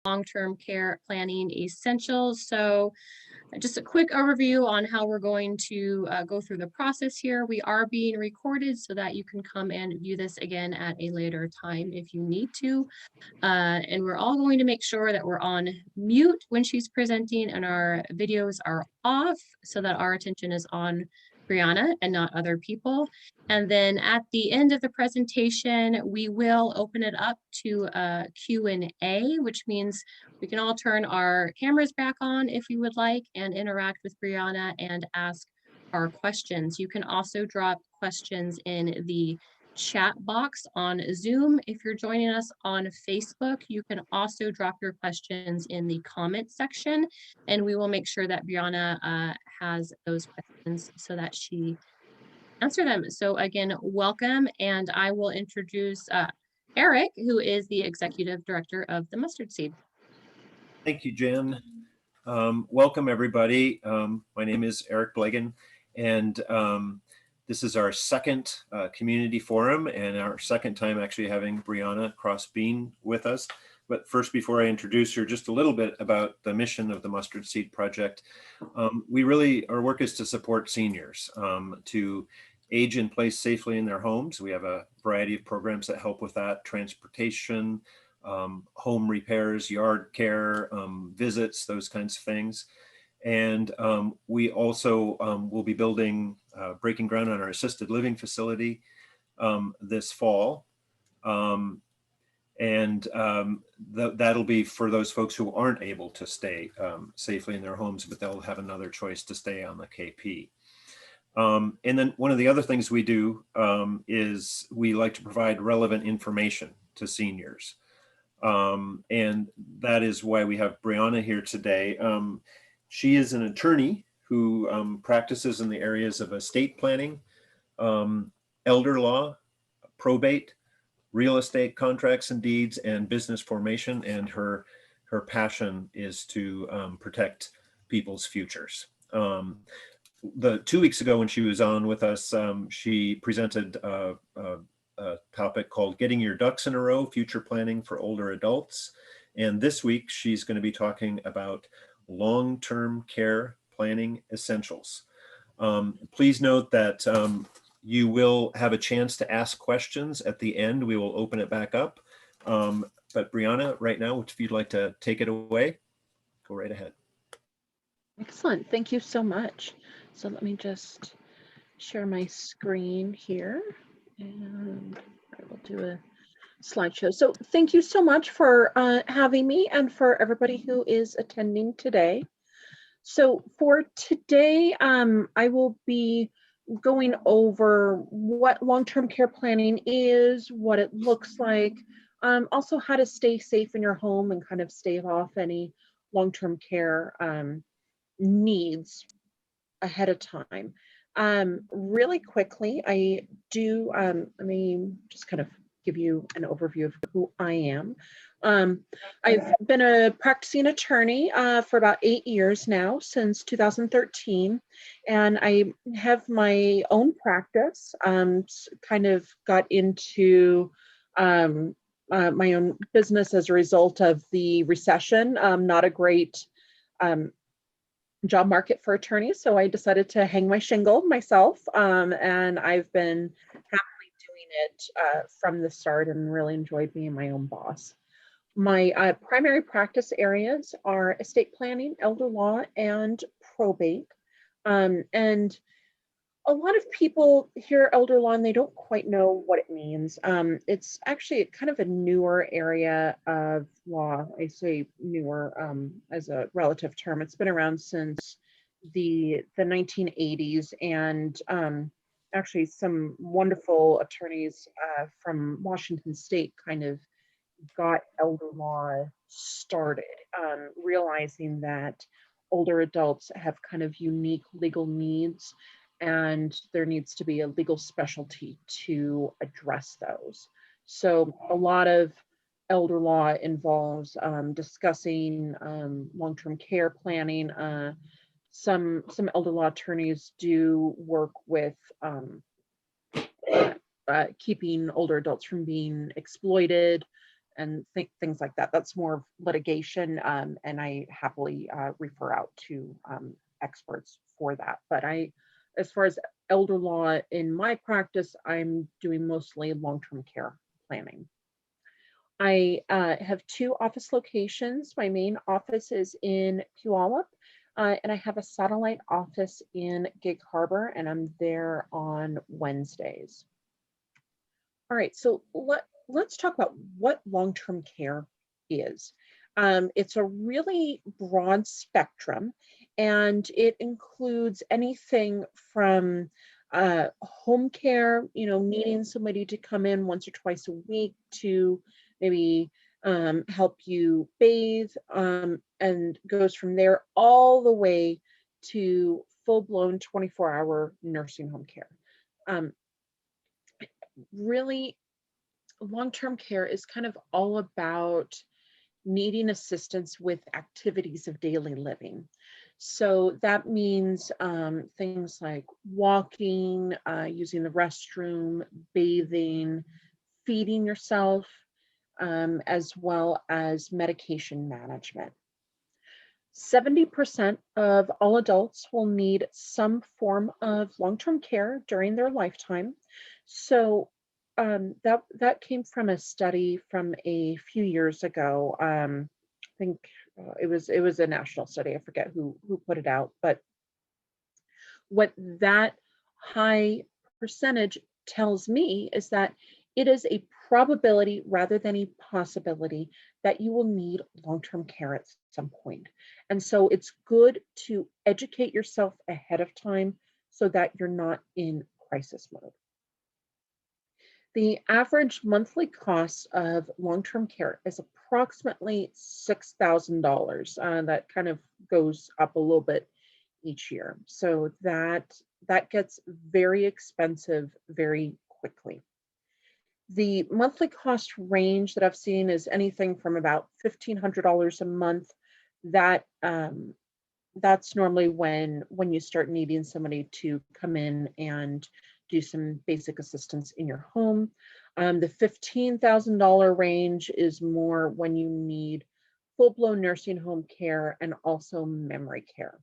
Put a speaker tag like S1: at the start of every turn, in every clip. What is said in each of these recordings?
S1: long-term care planning essentials. So just a quick overview on how we're going to go through the process here. We are being recorded so that you can come and view this again at a later time if you need to. And we're all going to make sure that we're on mute when she's presenting and our videos are off so that our attention is on Bryana and not other people. And then at the end of the presentation, we will open it up to a Q&A, which means we can all turn our cameras back on if you would like and interact with Bryana and ask our questions. You can also drop questions in the chat box on Zoom. If you're joining us on Facebook, you can also drop your questions in the comment section, and we will make sure that Bryana has those questions so that she answer them. So again, welcome, and I will introduce Eric, who is the Executive Director of the Mustard Seed.
S2: Thank you, Jen. Welcome, everybody. My name is Eric Blagan, and this is our second community forum and our second time actually having Bryana Cross Bean with us. But first, before I introduce her, just a little bit about the mission of the Mustard Seed Project. Our work is to support seniors to age in place safely in their homes. We have a variety of programs that help with that: transportation, home repairs, yard care, visits, those kinds of things. And we also will be building, breaking ground on our assisted living facility this fall. That'll be for those folks who aren't able to stay safely in their homes, but they'll have another choice to stay on the KP. And then one of the other things we do is we like to provide relevant information to seniors. And that is why we have Bryana here today. She is an attorney who practices in the areas of estate planning, elder law, probate, real estate contracts and deeds, and business formation. And her passion is to protect people's futures. 2 weeks ago when she was on with us, she presented a topic called Getting Your Ducks in a Row, Future Planning for Older Adults. And this week she's going to be talking about long-term care planning essentials. Please note that you will have a chance to ask questions at the end. We will open it back up. But Bryana, right now, if you'd like to take it away, go right ahead.
S3: Excellent. Thank you so much. So let me just share my screen here, and I will do a slideshow. So thank you so much for having me and for everybody who is attending today. So for today, I will be going over what long-term care planning is, what it looks like, also how to stay safe in your home and kind of stave off any long-term care needs ahead of time. Really quickly, I do, let me just kind of give you an overview of who I am. I've been a practicing attorney for about 8 years now, since 2013, and I have my own practice. Kind of got into my own business as a result of the recession. Not a great job market for attorneys, so I decided to hang my shingle myself, and I've been happily doing it from the start and really enjoyed being my own boss. My primary practice areas are estate planning, elder law, and probate. And a lot of people hear elder law and they don't quite know what it means. It's actually kind of a newer area of law. I say newer as a relative term. It's been around since the 1980s, and actually some wonderful attorneys from Washington State kind of got elder law started, realizing that older adults have kind of unique legal needs, and there needs to be a legal specialty to address those. So a lot of elder law involves discussing long-term care planning. Some elder law attorneys do work with keeping older adults from being exploited, and things like that. That's more of litigation, and I happily refer out to experts for that. But as far as elder law in my practice, I'm doing mostly long-term care planning. I have 2 office locations. My main office is in Puyallup, and I have a satellite office in Gig Harbor, and I'm there on Wednesdays. All right, so let's talk about what long-term care is. It's a really broad spectrum, and it includes anything from home care, needing somebody to come in once or twice a week to maybe help you bathe, and goes from there all the way to full-blown 24-hour nursing home care. Really, long-term care is kind of all about needing assistance with activities of daily living. So that means things like walking, using the restroom, bathing, feeding yourself, as well as medication management. 70% of all adults will need some form of long-term care during their lifetime. So that came from a study from a few years ago. I think it was a national study. I forget who put it out, but what that high percentage tells me is that it is a probability rather than a possibility that you will need long-term care at some point. And so it's good to educate yourself ahead of time so that you're not in crisis mode. The average monthly cost of long-term care is approximately $6,000. That kind of goes up a little bit each year. So that gets very expensive very quickly. The monthly cost range that I've seen is anything from about $1,500 a month. That's normally when you start needing somebody to come in and do some basic assistance in your home. The $15,000 range is more when you need full-blown nursing home care and also memory care.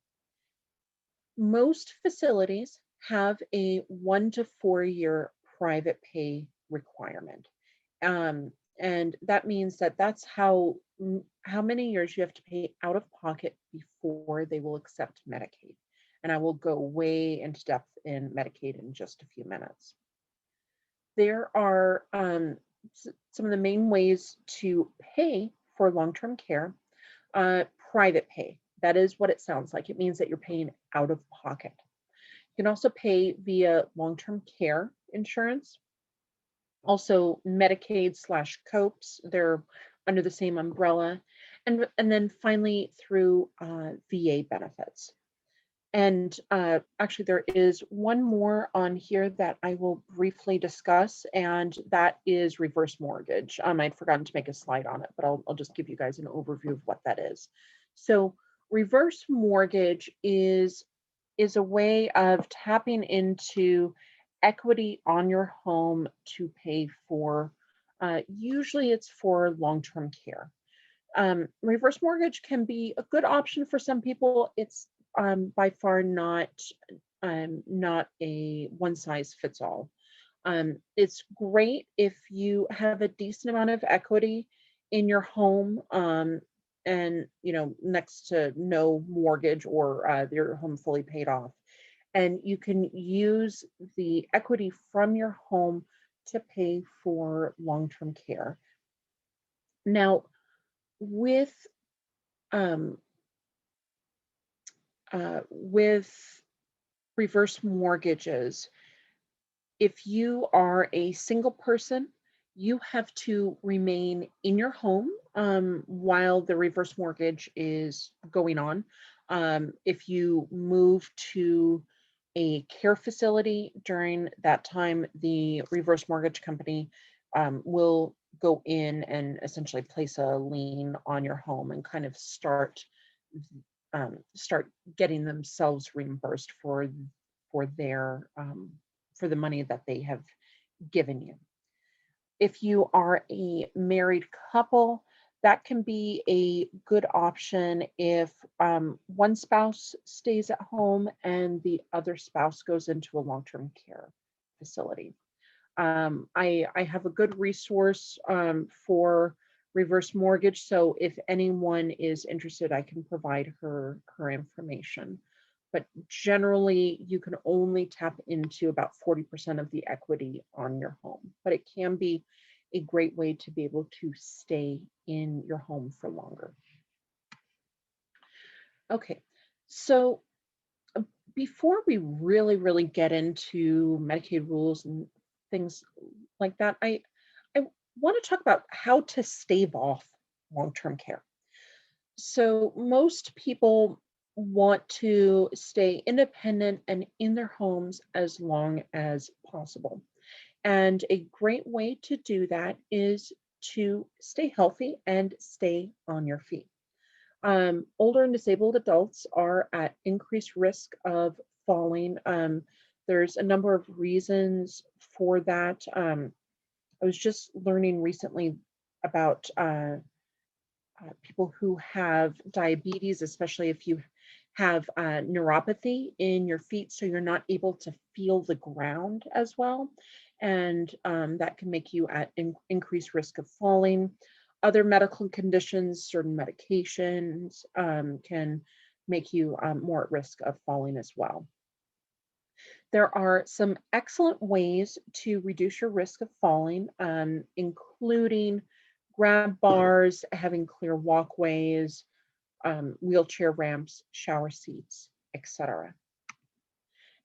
S3: Most facilities have a 1 to 4 year private pay requirement. And that means that that's how many years you have to pay out of pocket before they will accept Medicaid. And I will go way into depth in Medicaid in just a few minutes. There are some of the main ways to pay for long-term care. Private pay, that is what it sounds like. It means that you're paying out of pocket. You can also pay via long-term care insurance. Also Medicaid/COPES, they're under the same umbrella. And then finally through VA benefits. And actually there is one more on here that I will briefly discuss, and that is reverse mortgage. I'd forgotten to make a slide on it, but I'll just give you guys an overview of what that is. So reverse mortgage is a way of tapping into equity on your home to pay for, usually it's for long-term care. Reverse mortgage can be a good option for some people. It's by far not a one-size-fits-all. It's great if you have a decent amount of equity in your home, and next to no mortgage or your home fully paid off. And you can use the equity from your home to pay for long-term care. Now, with reverse mortgages, if you are a single person, you have to remain in your home while the reverse mortgage is going on. If you move to a care facility during that time, the reverse mortgage company will go in and essentially place a lien on your home and kind of start getting themselves reimbursed for their for the money that they have given you. if you are a married couple, that can be a good option if one spouse stays at home and the other spouse goes into a long-term care facility. I have a good resource for reverse mortgage, so if anyone is interested, I can provide her information. But generally, you can only tap into about 40% of the equity on your home, but it can be a great way to be able to stay in your home for longer. Okay, so before we really get into Medicaid rules and things like that, I want to talk about how to stave off long-term care. So most people want to stay independent and in their homes as long as possible. And a great way to do that is to stay healthy and stay on your feet. Older and disabled adults are at increased risk of falling. There's a number of reasons for that. I was just learning recently about people who have diabetes, especially if you have neuropathy in your feet, so you're not able to feel the ground as well. And that can make you at increased risk of falling. Other medical conditions, certain medications can make you more at risk of falling as well. There are some excellent ways to reduce your risk of falling, including grab bars, having clear walkways, wheelchair ramps, shower seats, etc.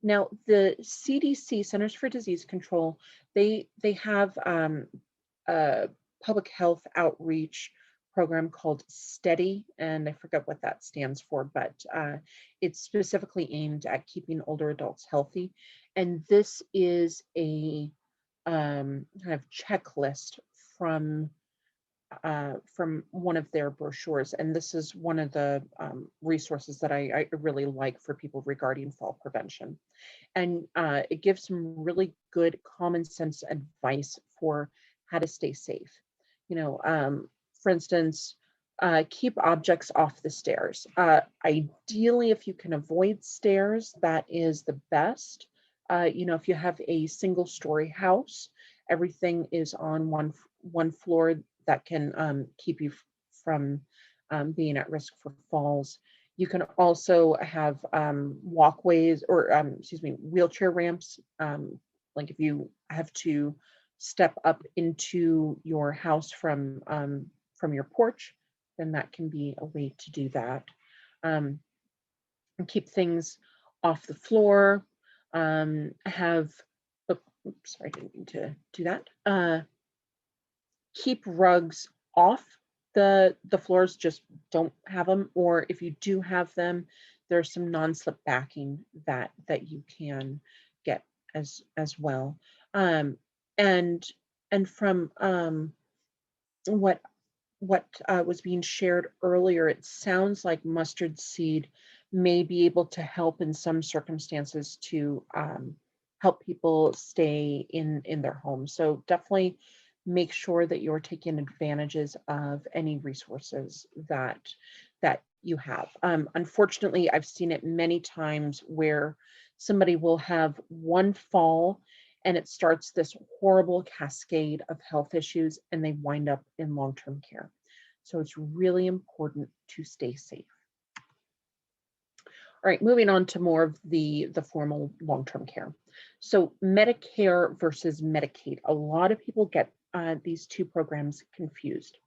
S3: Now, the CDC, Centers for Disease Control, they have a public health outreach program called STEADY, and I forget what that stands for, but it's specifically aimed at keeping older adults healthy. And this is a kind of checklist from one of their brochures. And this is one of the resources that I really like for people regarding fall prevention. And it gives some really good common sense advice for how to stay safe. You know, for instance, keep objects off the stairs. Ideally, if you can avoid stairs, that is the best. You know, if you have a single story house, everything is on one floor, that can keep you from being at risk for falls. You can also have walkways or, excuse me, wheelchair ramps. Like if you have to step up into your house from your porch, then that can be a way to do that. And keep things off the floor. Sorry, I didn't mean to do that. Keep rugs off the floors, just don't have them, or if you do have them, there's some non-slip backing that you can get as well. And from what was being shared earlier, it sounds like mustard seed may be able to help in some circumstances to help people stay in their homes. So definitely make sure that you're taking advantages of any resources that you have. Unfortunately, I've seen it many times where somebody will have one fall and it starts this horrible cascade of health issues and they wind up in long-term care. So it's really important to stay safe. All right, moving on to more of the formal long-term care. So Medicare versus Medicaid. A lot of people get these two programs confused.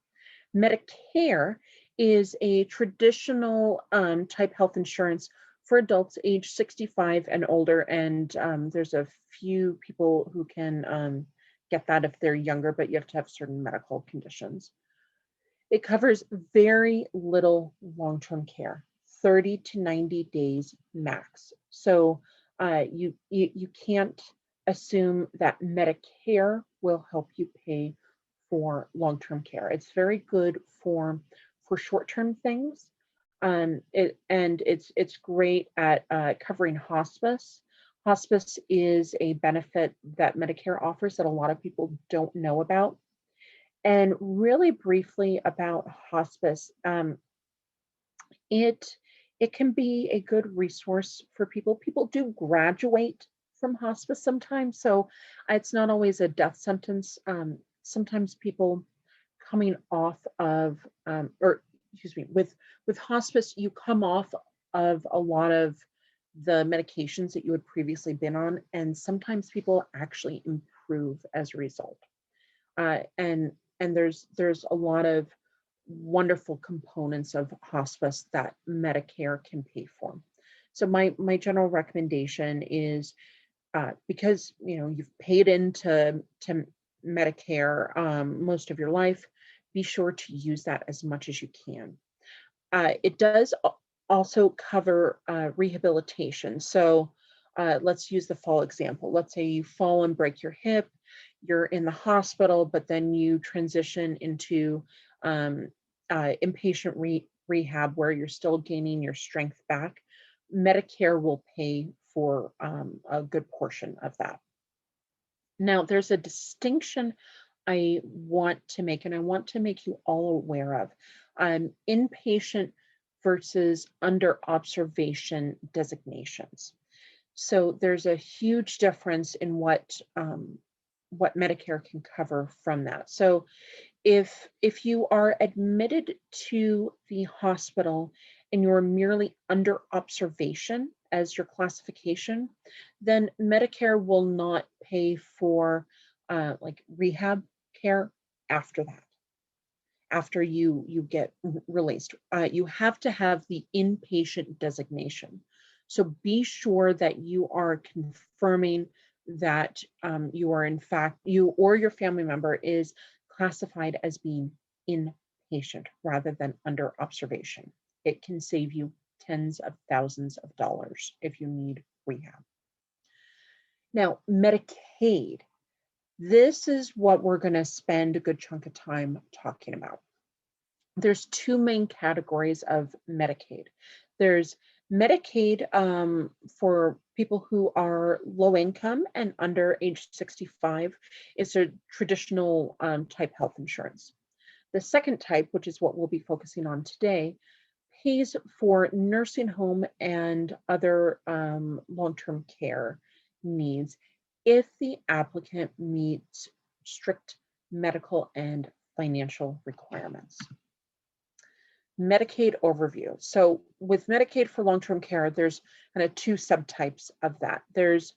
S3: Medicare is a traditional type health insurance for adults age 65 and older, and there's a few people who can get that if they're younger, but you have to have certain medical conditions. It covers very little long-term care, 30 to 90 days max. So you can't assume that Medicare will help you pay for long-term care. It's very good for short-term things. It's great at covering hospice. Hospice is a benefit that Medicare offers that a lot of people don't know about. And really briefly about hospice, it it can be a good resource for people. People do graduate from hospice sometimes, so it's not always a death sentence. Sometimes people coming off of, or excuse me, with hospice, you come off of a lot of the medications that you had previously been on, and sometimes people actually improve as a result. And there's a lot of wonderful components of hospice that Medicare can pay for. So my general recommendation is, because you've paid into to Medicare most of your life, be sure to use that as much as you can. It does also cover rehabilitation. So let's use the fall example. Let's say you fall and break your hip, you're in the hospital, but then you transition into inpatient rehab where you're still gaining your strength back. Medicare will pay for a good portion of that. Now, there's a distinction I want to make, and I want to make you all aware of, inpatient versus under observation designations. So there's a huge difference in what Medicare can cover from that. So if you are admitted to the hospital and you're merely under observation as your classification, then Medicare will not pay for like rehab care after that. After you get released, you have to have the inpatient designation. So be sure that you are confirming that you are in fact, you or your family member is classified as being inpatient rather than under observation. It can save you tens of thousands of dollars if you need rehab. Now, Medicaid. This is what we're going to spend a good chunk of time talking about. There's two main categories of Medicaid. There's Medicaid for people who are low income and under age 65. It's a traditional type health insurance. The second type, which is what we'll be focusing on today, pays for nursing home and other long-term care needs if the applicant meets strict medical and financial requirements. Medicaid overview. So with Medicaid for long-term care, there's kind of two subtypes of that. There's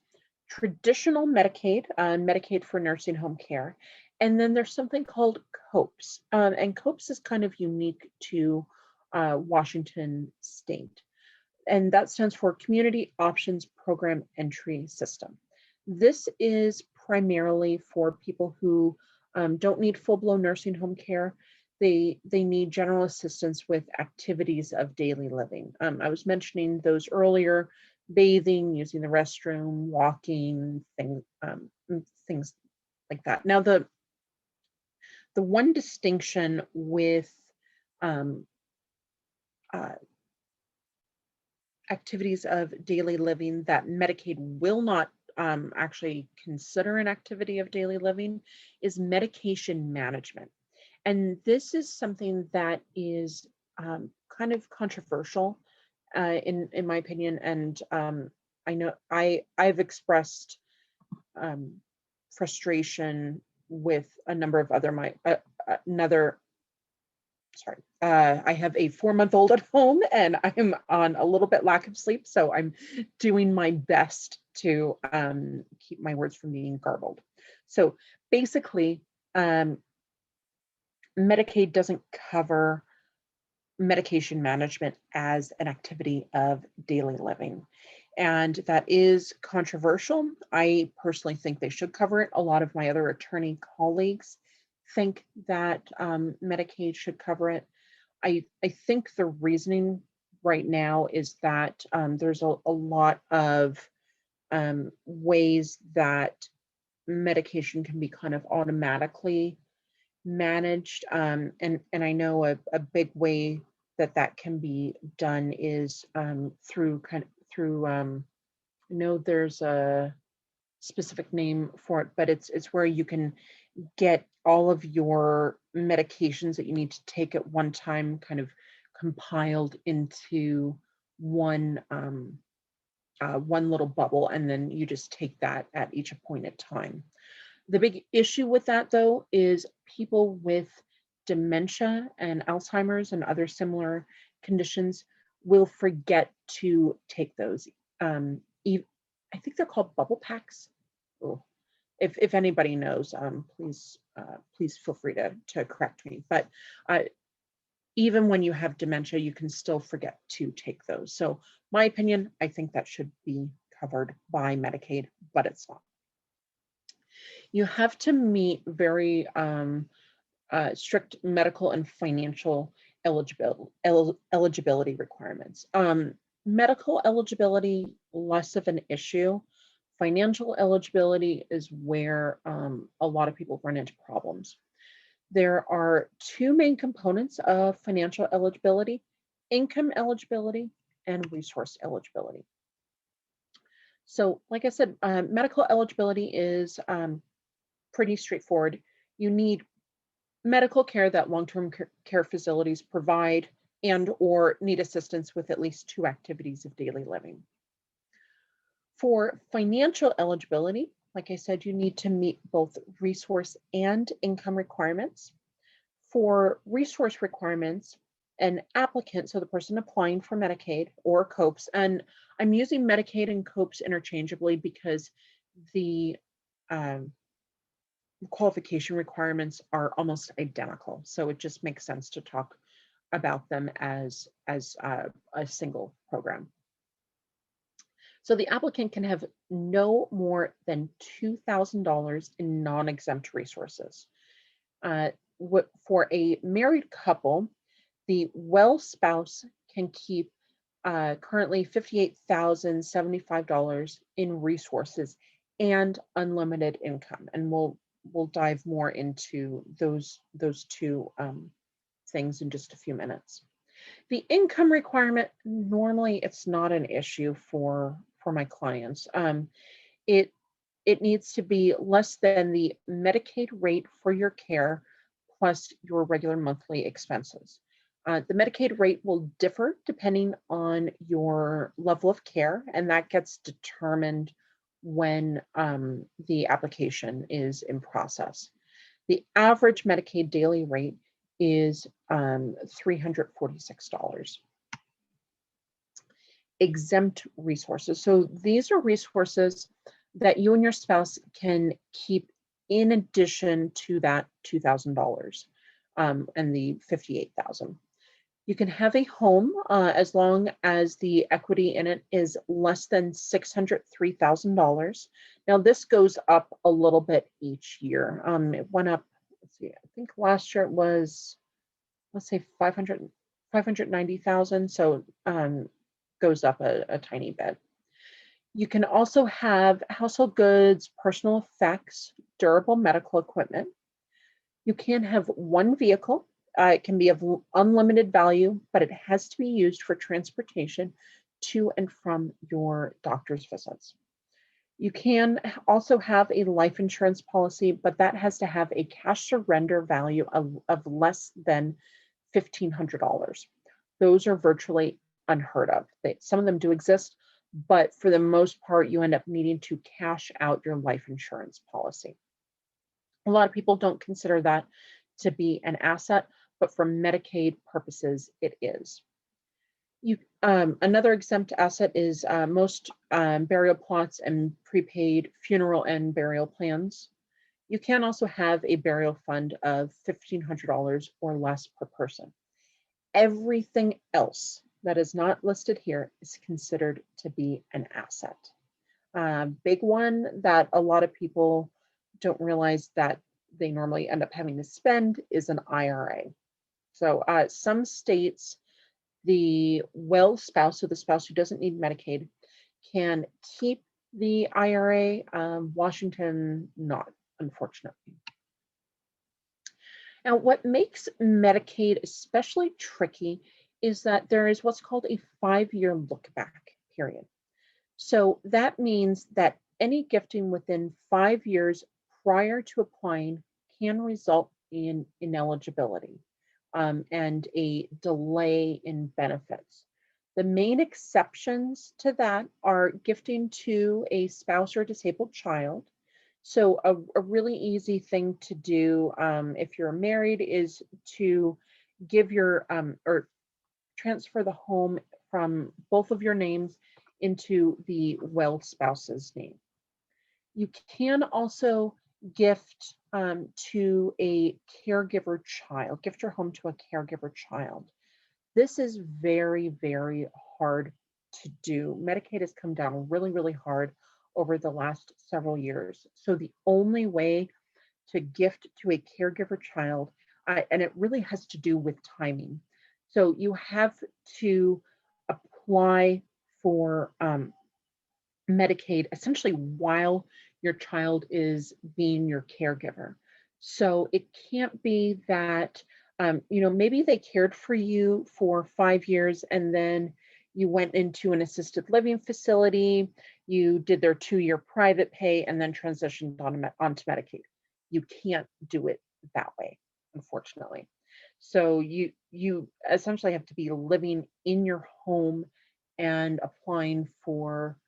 S3: traditional Medicaid, Medicaid for nursing home care, and then there's something called COPS. And COPS is kind of unique to Washington State. And that stands for Community Options Program Entry System. This is primarily for people who don't need full-blown nursing home care. They need general assistance with activities of daily living. I was mentioning those earlier: bathing, using the restroom, walking, things like that. Now, the one distinction with activities of daily living that Medicaid will not actually consider an activity of daily living is medication management. And this is something that is kind of controversial in my opinion. And I know I've expressed frustration with a number of other I have a 4-month-old at home and I'm on a little bit lack of sleep. So I'm doing my best to keep my words from being garbled. So basically, Medicaid doesn't cover medication management as an activity of daily living. And that is controversial. I personally think they should cover it. A lot of my other attorney colleagues think that Medicaid should cover it. I think the reasoning right now is that there's a lot of ways that medication can be kind of automatically managed. And I know a big way that can be done is through I know there's a specific name for it, but it's where you can get all of your medications that you need to take at one time kind of compiled into one one little bubble, and then you just take that at each appointed time. The big issue with that, though, is people with dementia and Alzheimer's and other similar conditions will forget to take those. I think they're called bubble packs. Oh, if anybody knows, please feel free to correct me. But even when you have dementia, you can still forget to take those. So my opinion, I think that should be covered by Medicaid, but it's not. You have to meet very strict medical and financial eligibility requirements. Medical eligibility, less of an issue. Financial eligibility is where a lot of people run into problems. There are two main components of financial eligibility: income eligibility and resource eligibility. So like I said, medical eligibility is pretty straightforward. You need medical care that long-term care facilities provide and or need assistance with at least 2 activities of daily living. For financial eligibility, like I said, you need to meet both resource and income requirements. For resource requirements, an applicant, so the person applying for Medicaid or COPES, and I'm using Medicaid and COPES interchangeably because the qualification requirements are almost identical. So it just makes sense to talk about them as a single program. So the applicant can have no more than $2,000 in non-exempt resources. For a married couple, the well spouse can keep currently $58,075 in resources and unlimited income. And we'll dive more into those two things in just a few minutes. The income requirement, normally it's not an issue for my clients. It needs to be less than the Medicaid rate for your care plus your regular monthly expenses. The Medicaid rate will differ depending on your level of care, and that gets determined when the application is in process. The average Medicaid daily rate is $346. Exempt resources. So these are resources that you and your spouse can keep in addition to that $2,000 and the $58,000. You can have a home as long as the equity in it is less than $603,000. Now this goes up a little bit each year. It went up, let's see, I think last year it was, let's say 590,000. So goes up a tiny bit. You can also have household goods, personal effects, durable medical equipment. You can have one vehicle. It can be of unlimited value, but it has to be used for transportation to and from your doctor's visits. You can also have a life insurance policy, but that has to have a cash surrender value of less than $1,500. Those are virtually unheard of. Some of them do exist, but for the most part, you end up needing to cash out your life insurance policy. A lot of people don't consider that to be an asset, but for Medicaid purposes, it is. Another exempt asset is most burial plots and prepaid funeral and burial plans. You can also have a burial fund of $1,500 or less per person. Everything else that is not listed here is considered to be an asset. Big one that a lot of people don't realize that they normally end up having to spend is an IRA. So some states, the well spouse, so the spouse who doesn't need Medicaid, can keep the IRA. Washington, not, unfortunately. Now, what makes Medicaid especially tricky is that there is what's called a 5-year look back period. So that means that any gifting within 5 years prior to applying can result in ineligibility and a delay in benefits. The main exceptions to that are gifting to a spouse or disabled child. So, a really easy thing to do if you're married is to give your or transfer the home from both of your names into the willed spouse's name. You can also gift to a caregiver child, gift your home to a caregiver child. This is very, very hard to do. Medicaid has come down really, really hard over the last several years. So the only way to gift to a caregiver child, and it really has to do with timing. So you have to apply for Medicaid essentially while your child is being your caregiver. So it can't be that, maybe they cared for you for 5 years and then you went into an assisted living facility, you did their 2-year private pay and then transitioned onto Medicaid. You can't do it that way, unfortunately. So you essentially have to be living in your home and applying for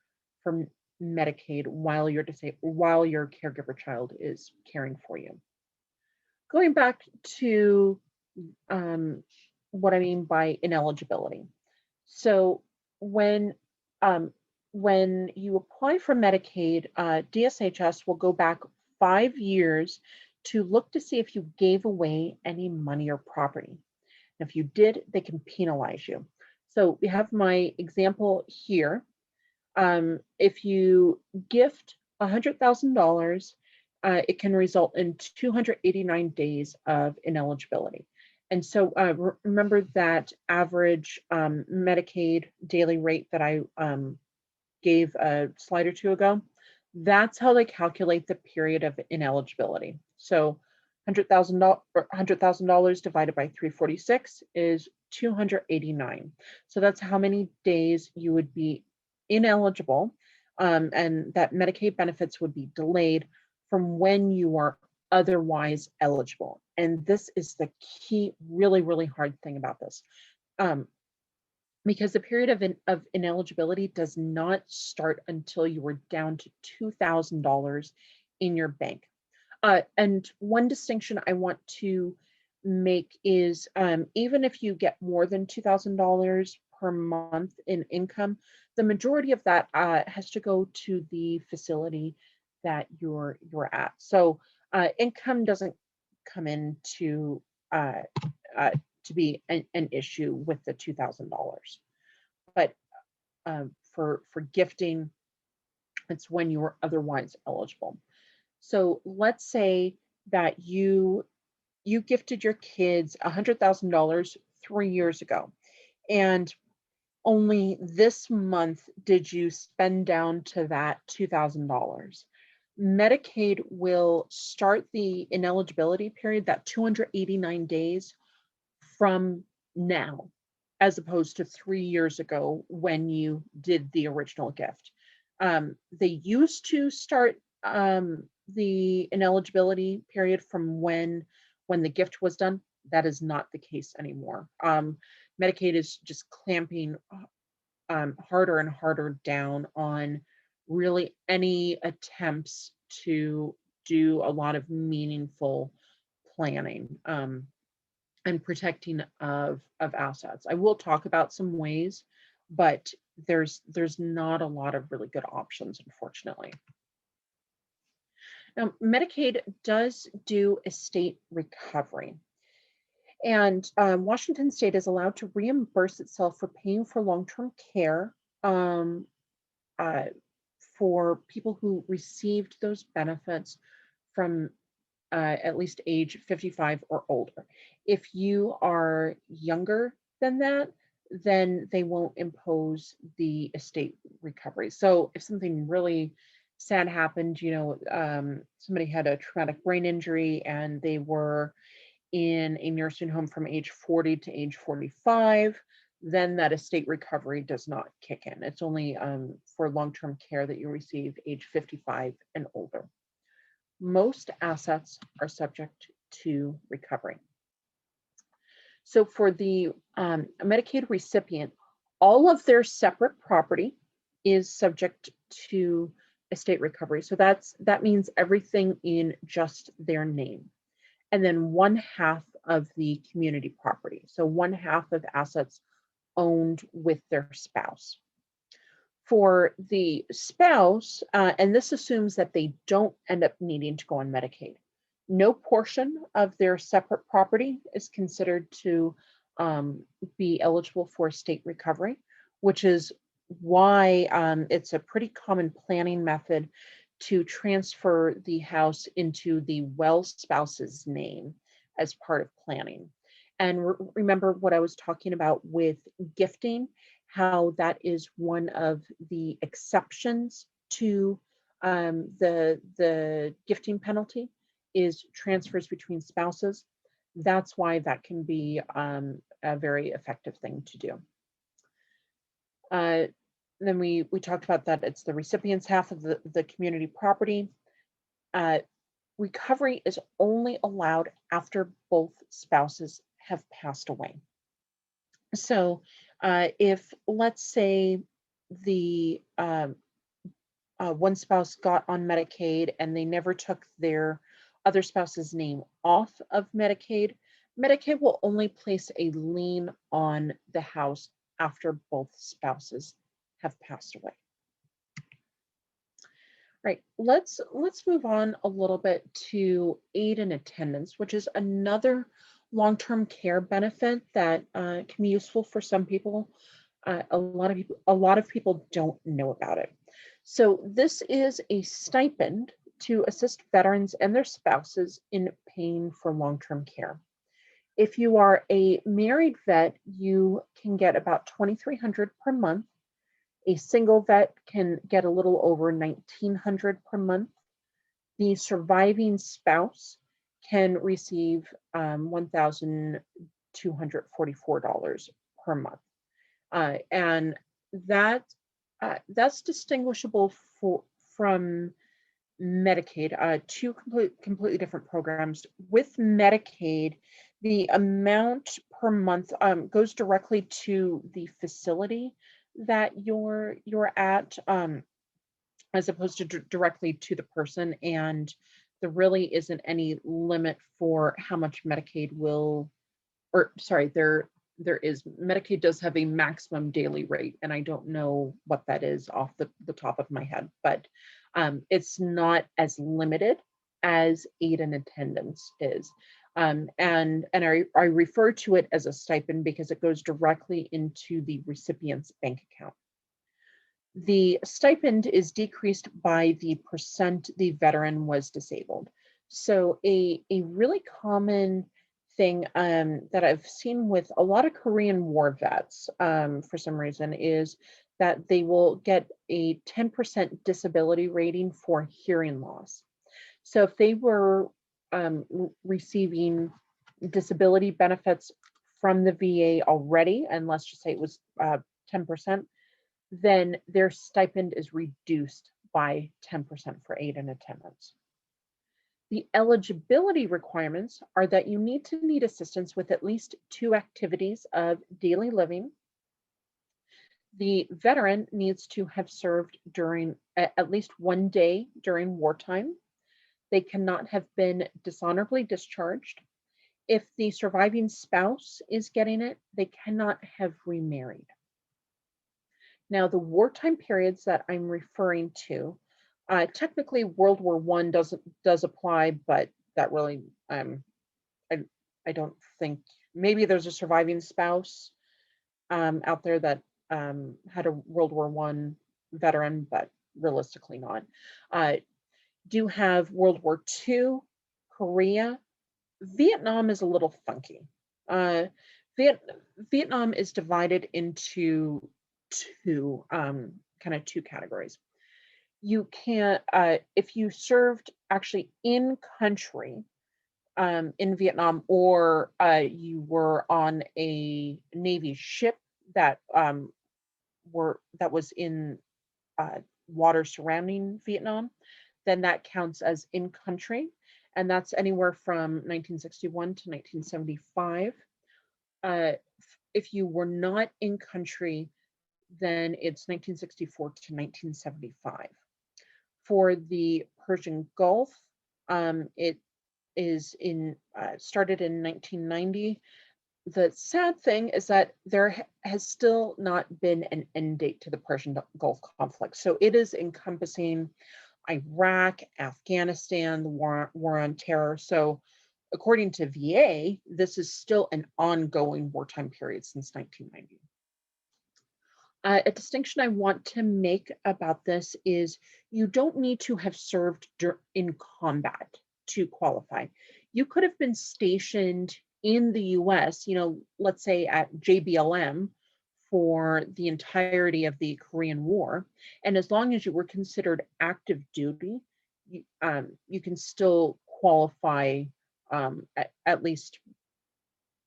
S3: Medicaid while while your caregiver child is caring for you. Going back to what I mean by ineligibility. So when um, when you apply for Medicaid, DSHS will go back 5 years to look to see if you gave away any money or property. And if you did, they can penalize you. So we have my example here. If you gift $100,000, it can result in 289 days of ineligibility. And so remember that average Medicaid daily rate that I gave a slide or two ago? That's how they calculate the period of ineligibility. So $100,000 divided by 346 is 289. So that's how many days you would be ineligible, and that Medicaid benefits would be delayed from when you are otherwise eligible. And this is the key, really, really hard thing about this. Because the period of ineligibility does not start until you are down to $2,000 in your bank. And one distinction I want to make is even if you get more than $2,000 per month in income, the majority of that has to go to the facility that you're at. So income doesn't come into to be an issue with the $2,000. But for gifting, it's when you are otherwise eligible. So let's say that you gifted your kids $100,000 3 years ago, and only this month did you spend down to that $2,000. Medicaid will start the ineligibility period, that 289 days, from now, as opposed to 3 years ago when you did the original gift. They used to start the ineligibility period from when the gift was done. That is not the case anymore. Medicaid is just clamping harder and harder down on really any attempts to do a lot of meaningful planning and protecting of assets. I will talk about some ways, but there's not a lot of really good options, unfortunately. Now, Medicaid does do estate recovery. And Washington State is allowed to reimburse itself for paying for long-term care for people who received those benefits from at least age 55 or older. If you are younger than that, then they won't impose the estate recovery. So if something really sad happened, somebody had a traumatic brain injury and they were in a nursing home from age 40 to age 45, then that estate recovery does not kick in. It's only for long-term care that you receive age 55 and older. Most assets are subject to recovery. So for the Medicaid recipient, all of their separate property is subject to estate recovery. So that means everything in just their name. And then 1/2 of the community property. So 1/2 of assets owned with their spouse. For the spouse, and this assumes that they don't end up needing to go on Medicaid, no portion of their separate property is considered to be eligible for state recovery, which is why it's a pretty common planning method to transfer the house into the well spouse's name as part of planning. And remember what I was talking about with gifting, how that is one of the exceptions to the gifting penalty is transfers between spouses. That's why that can be a very effective thing to do. Then we talked about that it's the recipient's half of the community property. Recovery is only allowed after both spouses have passed away. So if, let's say, the one spouse got on Medicaid and they never took their other spouse's name off of Medicaid, Medicaid will only place a lien on the house after both spouses have passed away. Right, let's move on a little bit to aid and attendance, which is another long-term care benefit that can be useful for some people. A lot of people don't know about it. So this is a stipend to assist veterans and their spouses in paying for long-term care. If you are a married vet, you can get about $2,300 per month. A single vet can get a little over $1,900 per month. The surviving spouse can receive $1,244 per month. And that's distinguishable from Medicaid, two completely different programs. With Medicaid, the amount per month goes directly to the facility that you're at, as opposed to directly to the person, and there really isn't any limit for how much Medicaid will, or sorry, there is. Medicaid does have a maximum daily rate, and I don't know what that is off the top of my head, but it's not as limited as aid and attendance is. And I refer to it as a stipend because it goes directly into the recipient's bank account. The stipend is decreased by the percent the veteran was disabled. So a really common thing that I've seen with a lot of Korean War vets for some reason is that they will get a 10% disability rating for hearing loss. So if they were receiving disability benefits from the VA already, and let's just say it was 10%, then their stipend is reduced by 10% for aid and attendance. The eligibility requirements are that you need assistance with at least 2 activities of daily living. The veteran needs to have served during at least 1 day during wartime. They cannot have been dishonorably discharged. If the surviving spouse is getting it, they cannot have remarried. Now, the wartime periods that I'm referring to, technically World War I does apply, but that really, I don't think, maybe there's a surviving spouse out there that had a World War I veteran, but realistically not. Do have World War II, Korea. Vietnam is a little funky. Vietnam is divided into two categories. You can, if you served actually in country in Vietnam, or you were on a Navy ship that was in water surrounding Vietnam, then that counts as in country, and that's anywhere from 1961 to 1975. If you were not in country, then it's 1964 to 1975. For the Persian Gulf, it is started in 1990. The sad thing is that there has still not been an end date to the Persian Gulf conflict. So it is encompassing Iraq, Afghanistan, the war on terror. So according to VA, this is still an ongoing wartime period since 1990. A distinction I want to make about this is you don't need to have served in combat to qualify. You could have been stationed in the US, let's say at JBLM for the entirety of the Korean War. And as long as you were considered active duty, you can still qualify at least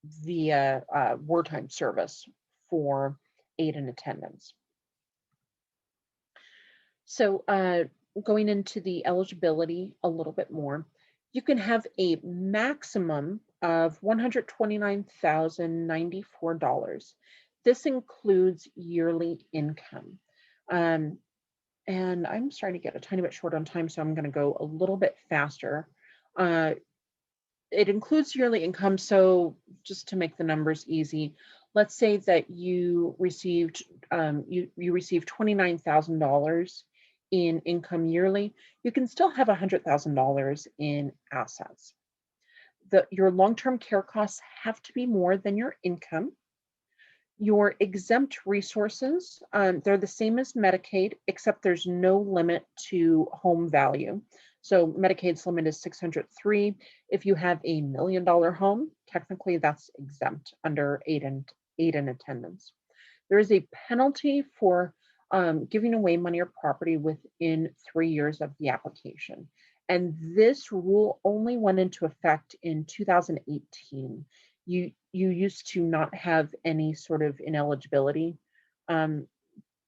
S3: via wartime service for aid and attendance. So going into the eligibility a little bit more, you can have a maximum of $129,094. This includes yearly income. And I'm starting to get a tiny bit short on time, so I'm going to go a little bit faster. It includes yearly income, so just to make the numbers easy, let's say that you received received $29,000 in income yearly. You can still have $100,000 in assets. Your long-term care costs have to be more than your income. Your exempt resources, they're the same as Medicaid, except there's no limit to home value. So Medicaid's limit is $603,000. If you have $1 million home, technically that's exempt under aid and attendance. There is a penalty for giving away money or property within 3 years of the application. And this rule only went into effect in 2018. You used to not have any sort of ineligibility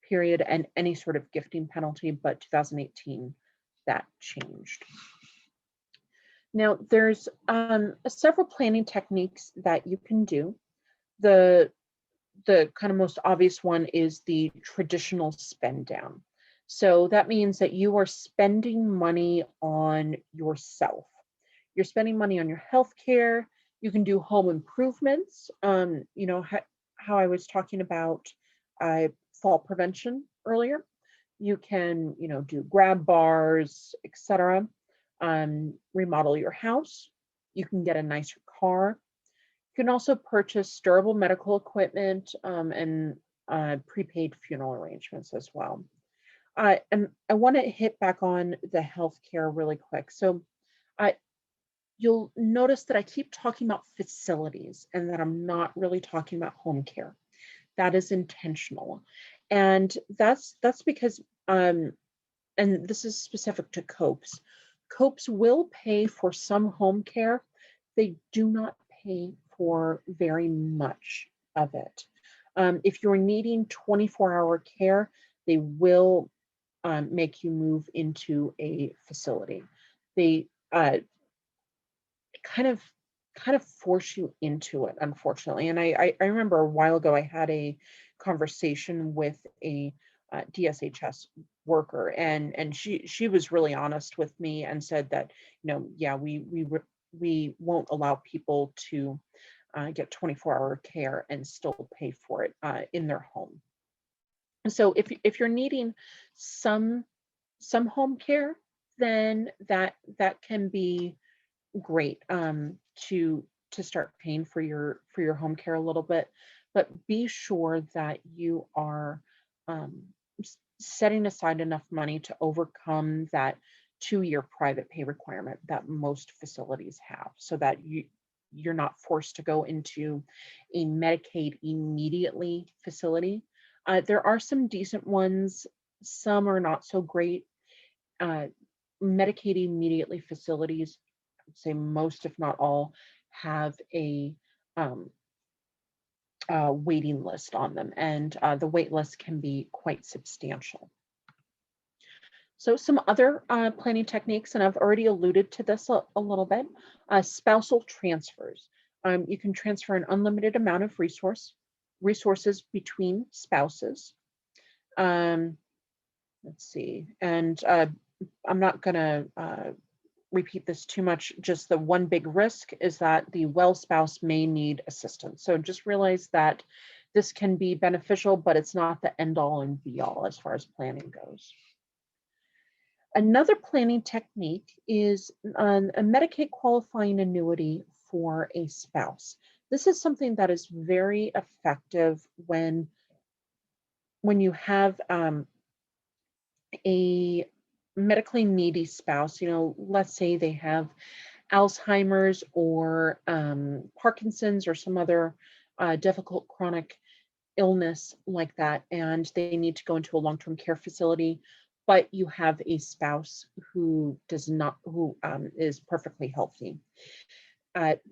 S3: period and any sort of gifting penalty, but 2018 that changed. Now there's several planning techniques that you can do. The kind of most obvious one is the traditional spend down. So that means that you are spending money on yourself. You're spending money on your health care. You can do home improvements. How I was talking about fall prevention earlier. You can, do grab bars, etc. Remodel your house. You can get a nicer car. You can also purchase durable medical equipment and prepaid funeral arrangements as well. And I want to hit back on the healthcare really quick. So you'll notice that I keep talking about facilities and that I'm not really talking about home care. That is intentional. And that's because, and this is specific to COPES. COPES will pay for some home care. They do not pay for very much of it. If you're needing 24-hour care, they will make you move into a facility. They kind of force you into it, unfortunately. And I remember a while ago, I had a conversation with a DSHS worker, and she was really honest with me and said that, yeah, we won't allow people to get 24-hour care and still pay for it in their home. So if you're needing some home care, then that can be great to start paying for your home care a little bit, but be sure that you are setting aside enough money to overcome that 2-year private pay requirement that most facilities have, so that you're not forced to go into a Medicaid immediately facility. There are some decent ones, some are not so great. Medicaid immediately facilities, I'd say most, if not all, have a waiting list on them, and the wait list can be quite substantial. So some other planning techniques, and I've already alluded to this a little bit, spousal transfers. You can transfer an unlimited amount of resources between spouses. Let's see, and I'm not going to repeat this too much. Just the one big risk is that the well spouse may need assistance. So just realize that this can be beneficial, but it's not the end all and be all as far as planning goes. Another planning technique is a Medicaid qualifying annuity for a spouse. This is something that is very effective when you have a medically needy spouse. You know, let's say they have Alzheimer's or Parkinson's or some other difficult chronic illness like that, and they need to go into a long-term care facility, but you have a spouse who is perfectly healthy.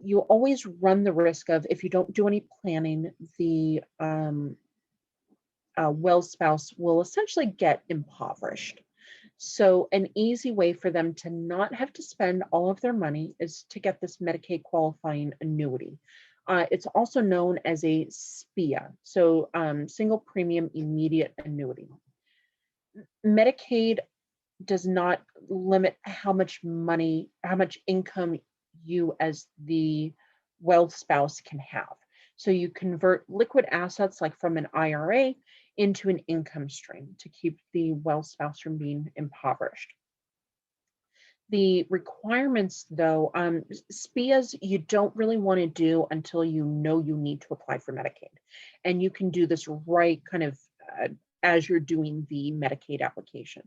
S3: You always run the risk of, if you don't do any planning, the well spouse will essentially get impoverished. So an easy way for them to not have to spend all of their money is to get this Medicaid qualifying annuity. It's also known as a SPIA, so single premium immediate annuity. Medicaid does not limit how much income you as the well spouse can have. So you convert liquid assets like from an IRA into an income stream to keep the well spouse from being impoverished. The requirements, though, SPIAs you don't really want to do until you know you need to apply for Medicaid. And you can do this right kind of as you're doing the Medicaid application.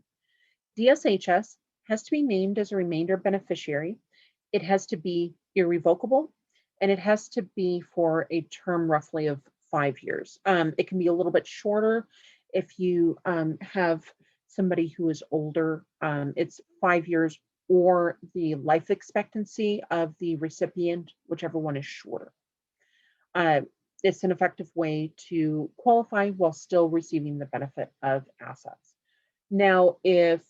S3: DSHS has to be named as a remainder beneficiary. It has to be irrevocable, and it has to be for a term roughly of 5 years. It can be a little bit shorter if you have somebody who is older. It's 5 years or the life expectancy of the recipient, whichever one is shorter. It's an effective way to qualify while still receiving the benefit of assets. Now, if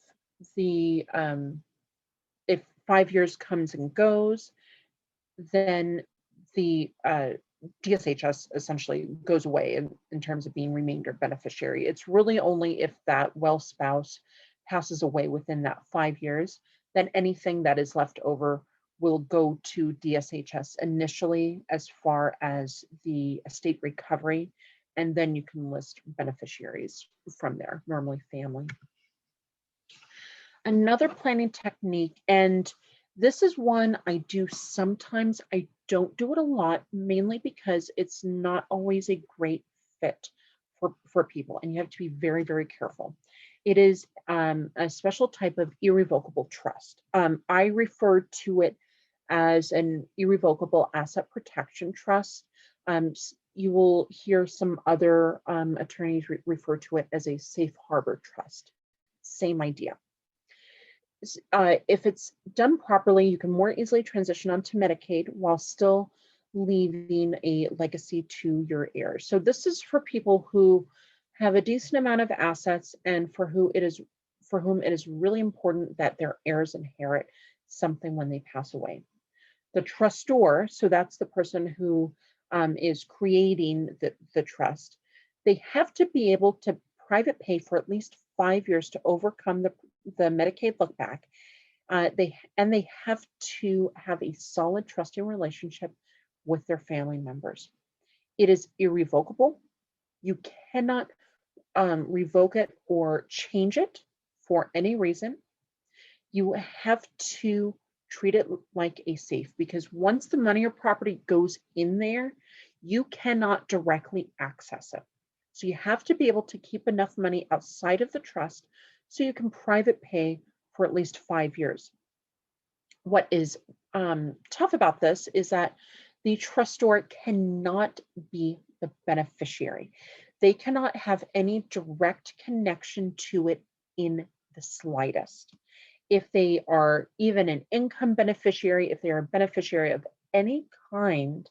S3: 5 years comes and goes, then the DSHS essentially goes away in terms of being remainder beneficiary. It's really only if that well spouse passes away within that 5 years, then anything that is left over will go to DSHS initially as far as the estate recovery, and then you can list beneficiaries from there, normally family. Another planning technique, and this is one I do sometimes, I don't do it a lot, mainly because it's not always a great fit for people, and you have to be very, very careful. It is a special type of irrevocable trust. I refer to it as an irrevocable asset protection trust. You will hear some other attorneys refer to it as a safe harbor trust. Same idea. If it's done properly, you can more easily transition onto Medicaid while still leaving a legacy to your heirs. So this is for people who have a decent amount of assets and for whom it is really important that their heirs inherit something when they pass away. The trustor, so that's the person who is creating the trust, they have to be able to private pay for at least 5 years to overcome the Medicaid look back. They have to have a solid trusting relationship with their family members. It is irrevocable. You cannot revoke it or change it for any reason. You have to treat it like a safe, because once the money or property goes in there, you cannot directly access it. So you have to be able to keep enough money outside of the trust so you can private pay for at least 5 years. What is tough about this is that the trustor cannot be the beneficiary. They cannot have any direct connection to it in the slightest. If they are even an income beneficiary, if they are a beneficiary of any kind,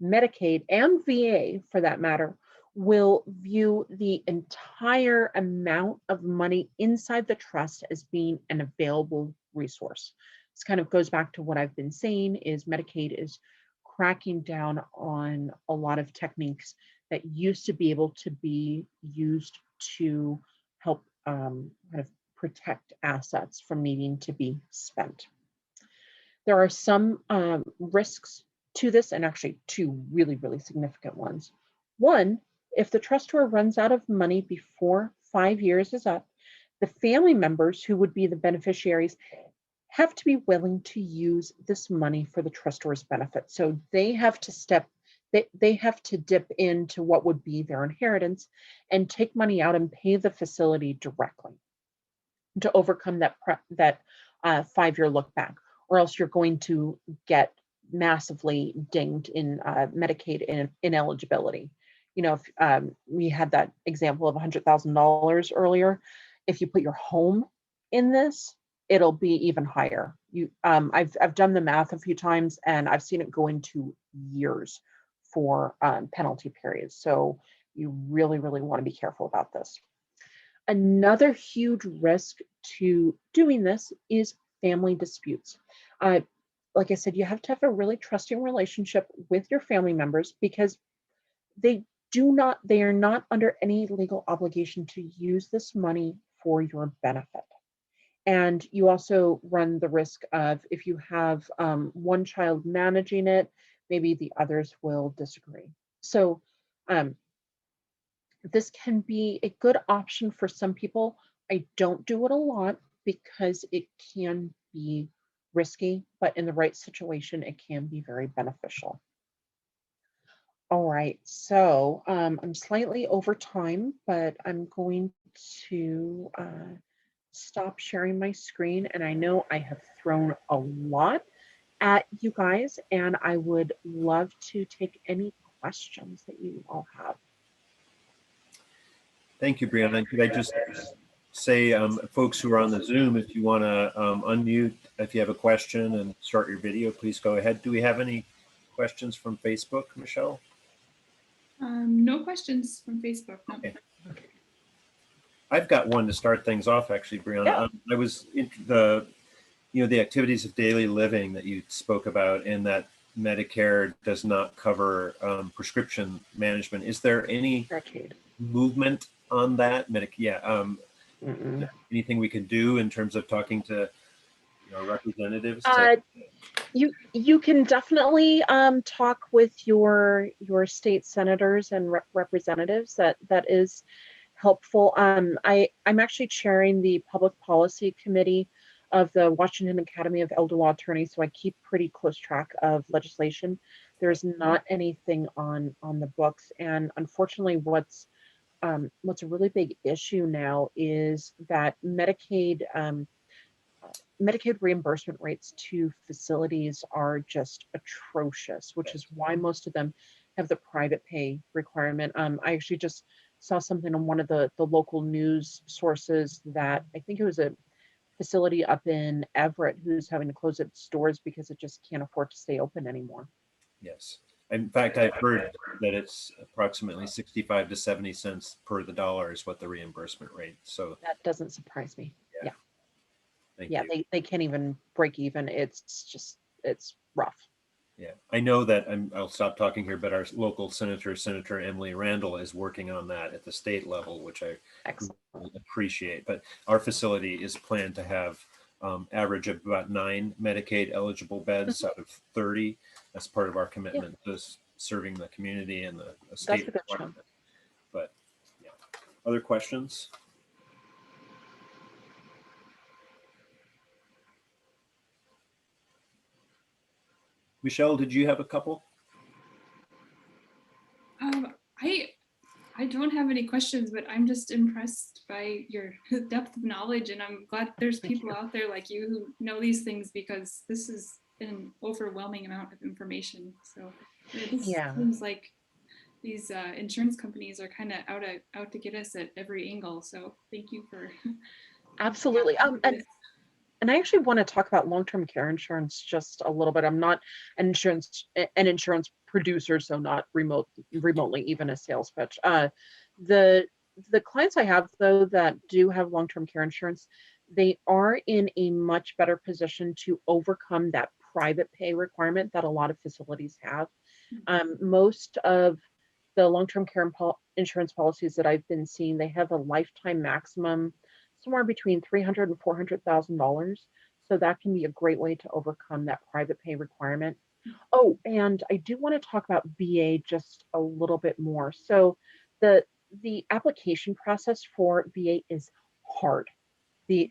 S3: Medicaid, and VA, for that matter, will view the entire amount of money inside the trust as being an available resource. This kind of goes back to what I've been saying is Medicaid is cracking down on a lot of techniques that used to be able to be used to help kind of protect assets from needing to be spent. There are some risks to this, and actually two really, really significant ones. One, if the trustor runs out of money before 5 years is up, the family members who would be the beneficiaries have to be willing to use this money for the trustor's benefit. So they have to they have to dip into what would be their inheritance and take money out and pay the facility directly to overcome that 5-year look back, or else you're going to get massively dinged in Medicaid ineligibility. You know, if we had that example of $100,000 earlier, if you put your home in this, it'll be even higher. I've done the math a few times, and I've seen it go into years for penalty periods. So you really, really want to be careful about this. Another huge risk to doing this is family disputes. Like I said, you have to have a really trusting relationship with your family members, because they are not under any legal obligation to use this money for your benefit. And you also run the risk of, if you have one child managing it, maybe the others will disagree. So this can be a good option for some people. I don't do it a lot because it can be risky, but in the right situation, it can be very beneficial. All right, so I'm slightly over time, but I'm going to stop sharing my screen. And I know I have thrown a lot at you guys, and I would love to take any questions that you all have.
S2: Thank you, Bryana. Could I just say, folks who are on the Zoom, if you want to unmute, if you have a question and start your video, please go ahead. Do we have any questions from Facebook, Michelle?
S4: No questions from Facebook. No.
S2: Okay. I've got one to start things off, actually, Bryana.
S3: Yeah.
S2: I was in the activities of daily living that you spoke about, and that Medicare does not cover prescription management. Is there any movement on that? Anything we could do in terms of talking to representatives?
S3: You can definitely talk with your state senators and representatives. That is helpful. I'm actually chairing the public policy committee of the Washington Academy of Elder Law Attorneys, so I keep pretty close track of legislation. There's not anything on the books, and unfortunately, what's a really big issue now is that Medicaid reimbursement rates to facilities are just atrocious, which is why most of them have the private pay requirement. I actually just saw something on one of the local news sources that I think it was a facility up in Everett who's having to close its doors because it just can't afford to stay open anymore.
S2: Yes. In fact, I've heard that it's approximately 65 to 70 cents per the dollar is what the reimbursement rate. So
S3: that doesn't surprise me. Yeah.
S2: Thank you.
S3: They can't even break even. It's rough.
S2: Yeah, I know that I'll stop talking here, but our local Senator Emily Randall is working on that at the state level, which I appreciate. But our facility is planned to have average of about 9 Medicaid eligible beds out of 30. That's part of our commitment to serving the community and the state requirement. But yeah, other questions? Michelle, did you have a couple?
S4: I don't have any questions, but I'm just impressed by your depth of knowledge, and I'm glad there's people out there like you who know these things, because this is an overwhelming amount of information. So it seems like these insurance companies are kind of out to get us at every angle. So thank you for
S3: absolutely. And I actually want to talk about long-term care insurance just a little bit. I'm not an insurance producer, so not remotely even a sales pitch. The clients I have though that do have long-term care insurance, they are in a much better position to overcome that private pay requirement that a lot of facilities have. Most of the long-term care insurance policies that I've been seeing, they have a lifetime maximum somewhere between $300,000 and $400,000. So that can be a great way to overcome that private pay requirement. Oh, and I do want to talk about VA just a little bit more. So the application process for VA is hard. The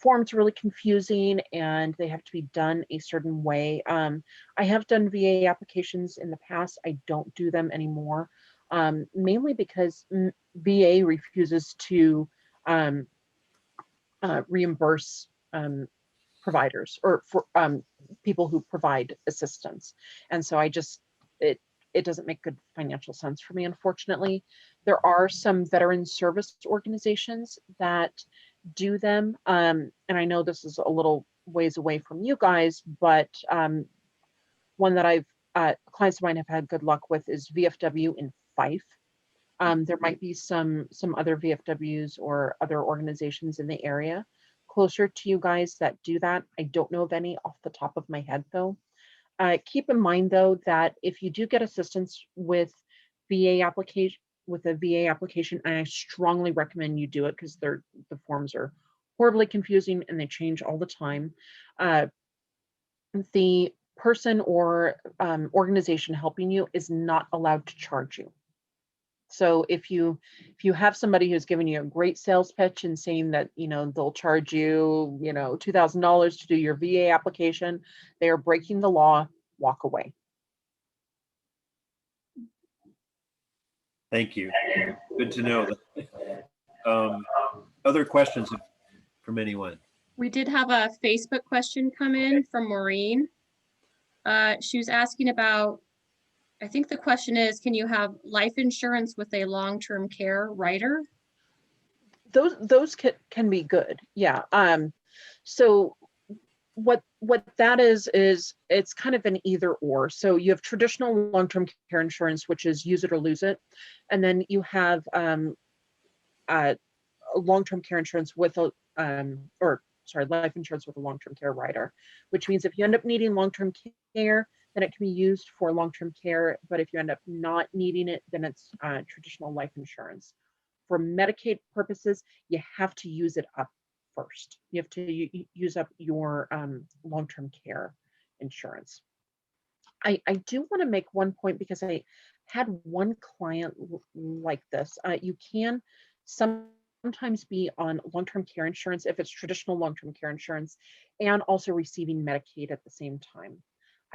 S3: form's really confusing and they have to be done a certain way. I have done VA applications in the past. I don't do them anymore, mainly because VA refuses to reimburse providers or for people who provide assistance. And so it doesn't make good financial sense for me, unfortunately. There are some veteran service organizations that do them. And I know this is a little ways away from you guys, but one that clients of mine have had good luck with is VFW in Fife. There might be some other VFWs or other organizations in the area closer to you guys that do that. I don't know of any off the top of my head though. Keep in mind though that if you do get assistance with a VA application, I strongly recommend you do it because the forms are horribly confusing and they change all the time. The person or organization helping you is not allowed to charge you. So if you have somebody who's giving you a great sales pitch and saying that, they'll charge you, $2,000 to do your VA application, they are breaking the law. Walk away.
S2: Thank you. Good to know. Other questions from anyone?
S1: We did have a Facebook question come in from Maureen. She was asking about, I think the question is, can you have life insurance with a long-term care rider?
S3: Those can be good. Yeah. So what that is it's kind of an either or. So you have traditional long-term care insurance, which is use it or lose it. And then you have long-term care insurance with life insurance with a long-term care rider, which means if you end up needing long-term care, then it can be used for long-term care. But if you end up not needing it, then it's traditional life insurance. For Medicaid purposes, you have to use it up first. You have to use up your long-term care insurance. I do want to make one point because I had one client like this. You can sometimes be on long-term care insurance if it's traditional long-term care insurance and also receiving Medicaid at the same time.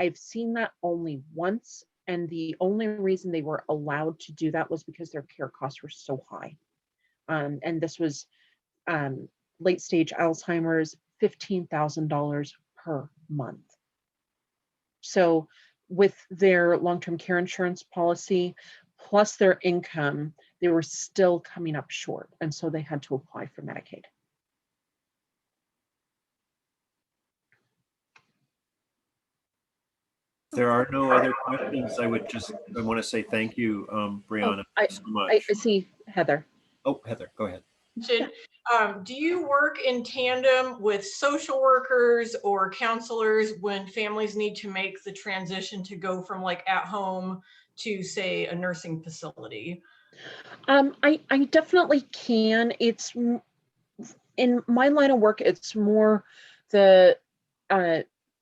S3: I've seen that only once, and the only reason they were allowed to do that was because their care costs were so high. And this was late stage Alzheimer's, $15,000 per month. So with their long-term care insurance policy, plus their income, they were still coming up short. And so they had to apply for Medicaid.
S2: If there are no other questions, I want to say thank you, Bryana, so much.
S3: I see Heather.
S2: Oh, Heather, go ahead.
S5: Do you work in tandem with social workers or counselors when families need to make the transition to go from like at home to, say, a nursing facility?
S3: I definitely can. It's in my line of work, it's more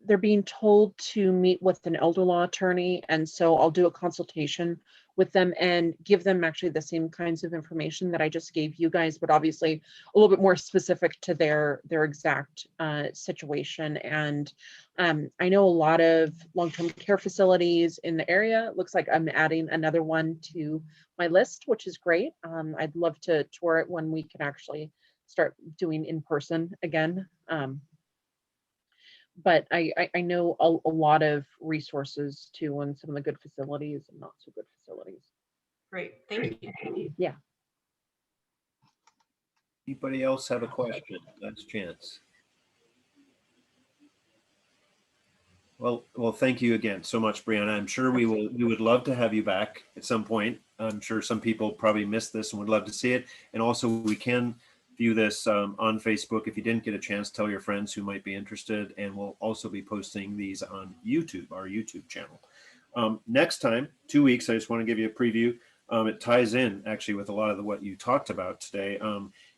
S3: they're being told to meet with an elder law attorney. And so I'll do a consultation with them and give them actually the same kinds of information that I just gave you guys, but obviously a little bit more specific to their exact situation. And I know a lot of long-term care facilities in the area. It looks like I'm adding another one to my list, which is great. I'd love to tour it when we can actually start doing in person again. But I know a lot of resources too on some of the good facilities and not so good facilities.
S5: Great, thank you.
S3: Yeah.
S2: Anybody else have a question? Last chance. Well, thank you again so much, Bryana. I'm sure we would love to have you back at some point. I'm sure some people probably missed this and would love to see it. And also we can view this on Facebook. If you didn't get a chance, tell your friends who might be interested. And we'll also be posting these on YouTube, our YouTube channel. Next time, 2 weeks, I just want to give you a preview. It ties in actually with a lot of what you talked about today.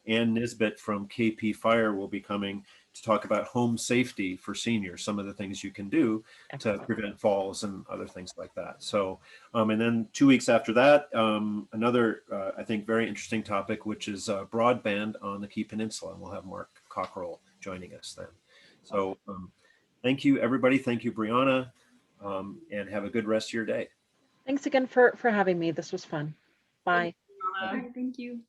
S2: Ann Nisbet from KP Fire will be coming to talk about home safety for seniors, some of the things you can do to
S3: Excellent.
S2: prevent falls and other things like that. So, and then 2 weeks after that, another, I think, very interesting topic, which is broadband on the Key Peninsula. And we'll have Mark Cockrell joining us then. So thank you, everybody. Thank you, Bryana, and have a good rest of your day.
S3: Thanks again for having me. This was fun. Bye.
S5: Bye.
S4: Thank you.